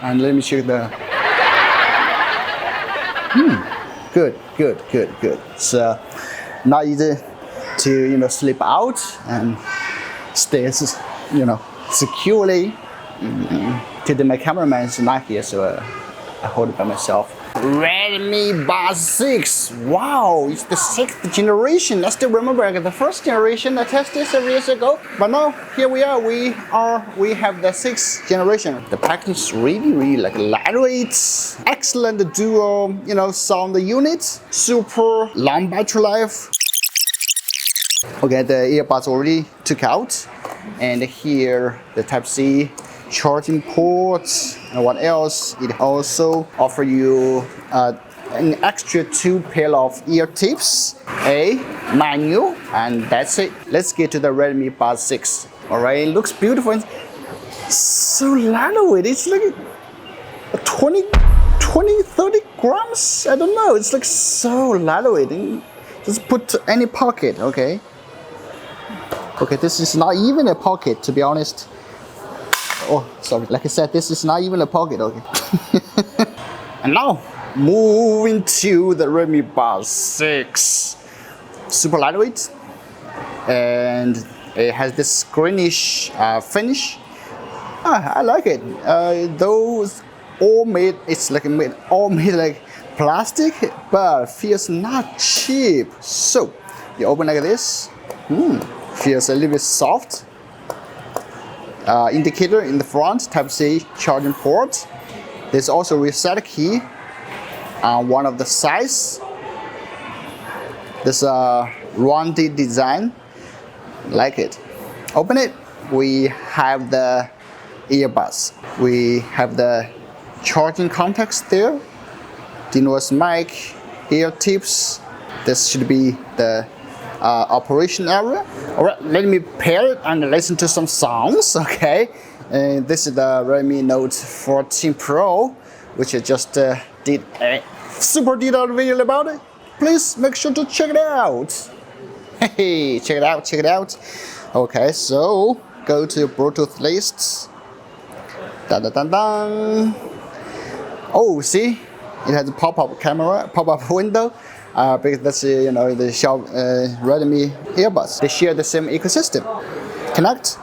and let me check the. Good. It's not easy to sleep out and stay securely. Today my cameraman is not here, so I hold it by myself. Redmi Buds 6. Wow, it's the 6th generation. I still remember the first generation I tested several years ago. But now here we are. We have the 6th generation. The package is really like lightweight, excellent dual sound unit, super long battery life. Okay, the earbuds already took out, and here the Type-C charging ports. And what else? It also offers you an extra 2 pair of ear tips, a manual, and that's it. Let's get to the Redmi Buds 6. Alright, it looks beautiful and so lightweight. It's like 20, 30 grams. I don't know. It's like so lightweight. Just put any pocket, okay? Okay, this is not even a pocket, to be honest. Oh, sorry. Like I said, this is not even a pocket, okay? And now, moving to the Redmi Buds 6. Super lightweight. And it has this greenish finish. I like it. Those all made, all made like plastic, but feels not cheap. So, you open like this. Feels a little bit soft. Indicator in the front, Type-C charging port. There's also a reset key on one of the sides. There's a rounded design, like it. Open it. We have the earbuds. We have the charging contacts there. Dino's mic, ear tips. This should be the operation area. Alright, let me pair it and listen to some songs, okay? This is the Redmi Note 14 Pro, which I just did a super detailed video about it. Please make sure to check it out. Hey, check it out. Okay, so go to Bluetooth lists. Oh, see? It has a pop-up camera, pop-up window. Because that's the Redmi earbuds. They share the same ecosystem. Connect.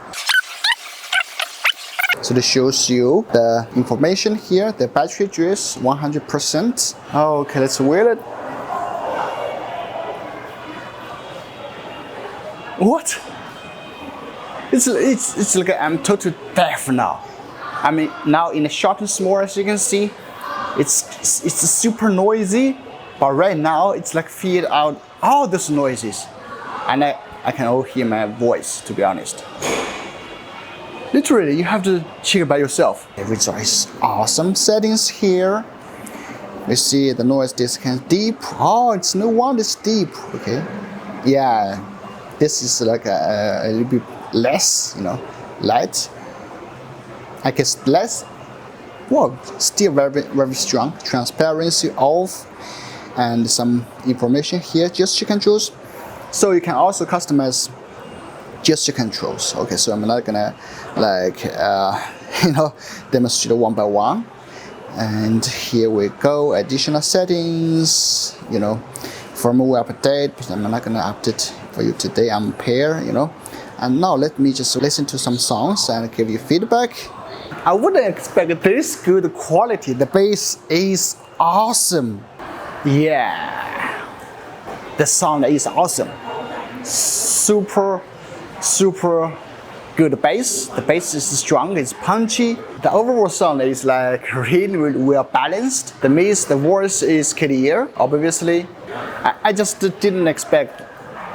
So this shows you the information here. The battery address 100%. Okay, let's wear it. What? It's like I'm totally deaf now. I mean, now in the short and small, as you can see, it's super noisy. But right now, it's like feed out all those noises. And I can all hear my voice, to be honest. Literally, you have to check it by yourself. Which is awesome settings here. You see the noise discount deep. Oh, it's no wonder it's deep. Okay. Yeah, this is like a little bit less, light. I guess less. Well, still very strong. Transparency off. And some information here, gesture controls. So you can also customize gesture controls. Okay, so I'm not gonna demonstrate one by one. And here we go, additional settings, firmware update. I'm not gonna update for you today, Ampere, And now let me just listen to some songs and give you feedback. I wouldn't expect this good quality. The bass is awesome. Yeah, the sound is awesome. Super good bass. The bass is strong, it's punchy. The overall sound is like really well balanced. The voice is clear, obviously. I just didn't expect,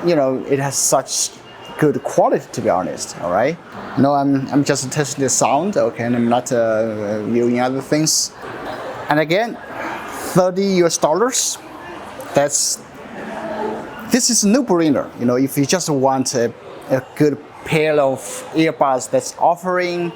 it has such good quality, to be honest, all right? I'm just testing the sound, okay, and I'm not viewing other things. And again, $30 US. This is a no-brainer. If you just want a good pair of earbuds that's offering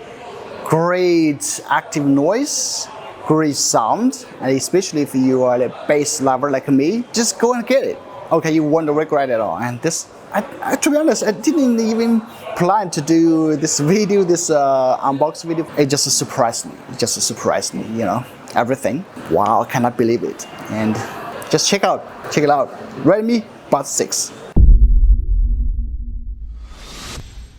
great active noise, great sound, and especially if you are a bass lover like me, just go and get it. okay, you won't regret at all. And this, to be honest, I didn't even plan to do this video, this unbox video. It just surprised me. It just surprised me, you know, everything. Wow, I cannot believe it. And just check it out. Redmi Buds 6.